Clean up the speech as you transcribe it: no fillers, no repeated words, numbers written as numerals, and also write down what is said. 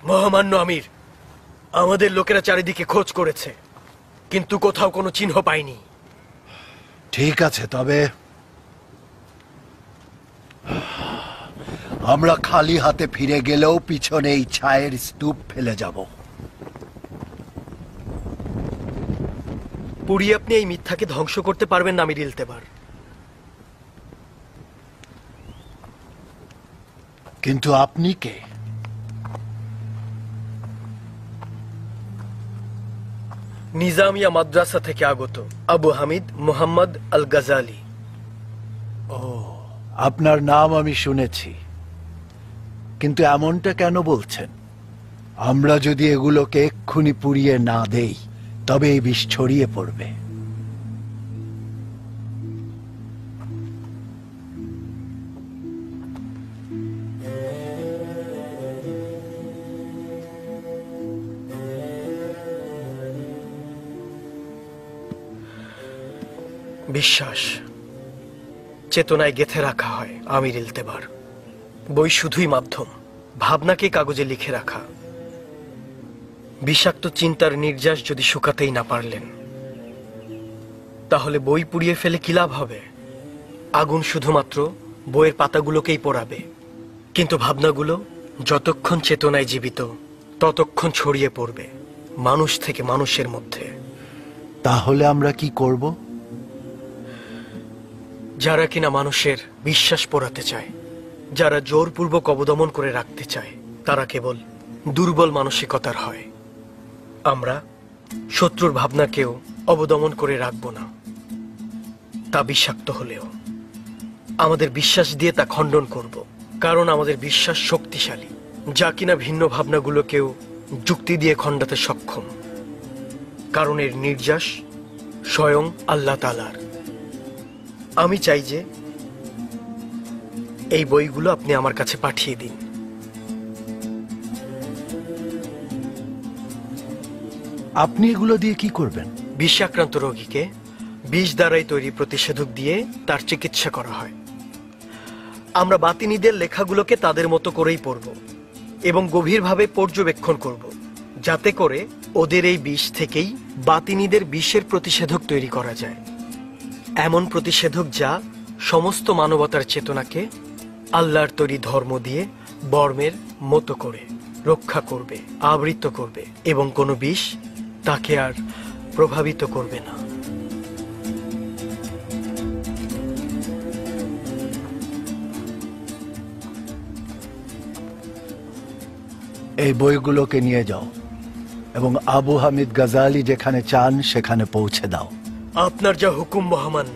মহামান্য আমির, আমাদের লোকেরা চারিদিকে খোঁজ করেছে, কিন্তু কোথাও কোনো চিহ্ন পায়নি। ঠিক আছে, তবে আমরা খালি হাতে ফিরে গেলেও পিছনে এই ছায়ের স্তূপ ফেলে যাব। পুরি, আপনি এই মিথ্যাকে ধ্বংস করতে পারবেন না আমির ইলতেবার। কিন্তু আপনি কে? নিজামিয়া মাদ্রাসা থেকে আগত আবু হামিদ মুহাম্মদ আল গাজালি। আপনার নাম আমি শুনেছি, কিন্তু এমনটা কেন বলছেন? আমরা যদি এগুলোকে এক্ষুনি পুড়িয়ে না দেই তবে এই বিষ ছড়িয়ে পড়বে। বিশ্বাস চেতনায় গেঁথে রাখা হয় আমির ইলতেবার। বই শুধুই মাধ্যম, ভাবনাকে কাগজে লিখে রাখা। বিষাক্ত চিন্তার নির্যাস যদি শুকাতেই না পারলেন, তাহলে বই পুড়িয়ে ফেলে কি লাভ হবে? আগুন শুধুমাত্র বইয়ের পাতাগুলোকেই পোড়াবে, কিন্তু ভাবনাগুলো যতক্ষণ চেতনায় জীবিত ততক্ষণ ছড়িয়ে পড়বে মানুষ থেকে মানুষের মধ্যে। তাহলে আমরা কি করব? যারা কিনা মানুষের বিশ্বাস পোড়াতে চায়, যারা জোরপূর্বক অবদমন করে রাখতে চায়, তারা কেবল দুর্বল মানসিকতার হয়। আমরা শত্রুর ভাবনাকেও অবদমন করে রাখব না, তা বিষাক্ত হলেও। আমাদের বিশ্বাস দিয়ে তা খণ্ডন করব, কারণ আমাদের বিশ্বাস শক্তিশালী, যা কিনা ভিন্ন ভাবনাগুলোকেও যুক্তি দিয়ে খণ্ডাতে সক্ষম। কারণ এর নির্যাস স্বয়ং আল্লাহ তাআলার। আমি চাই যে এই বইগুলো আপনি আমার কাছে পাঠিয়ে দিন। আপনি এগুলো দিয়ে কি করবেন? বিষাক্রান্ত রোগীকে বিষ দ্বারাই তৈরি প্রতিষেধক দিয়ে তার চিকিৎসা করা হয়। আমরা বাতিনীদের লেখাগুলোকে তাদের মতো করেই পড়ব এবং গভীরভাবে পর্যবেক্ষণ করব, যাতে করে ওদের এই বিষ থেকেই বাতিনীদের বিষের প্রতিষেধক তৈরি করা যায়। এমন প্রতিষেধক যা সমস্ত মানবতার চেতনাকে আল্লাহর তৈরি ধর্ম দিয়ে বর্মের মতো করে রক্ষা করবে, আবৃত করবে, এবং কোনো বিষ তাকে আর প্রভাবিত করবে না। এই বইগুলোকে নিয়ে যাও এবং আবু হামিদ গাজালি যেখানে চান সেখানে পৌঁছে দাও। আপনার যা হুকুম মহামান্য।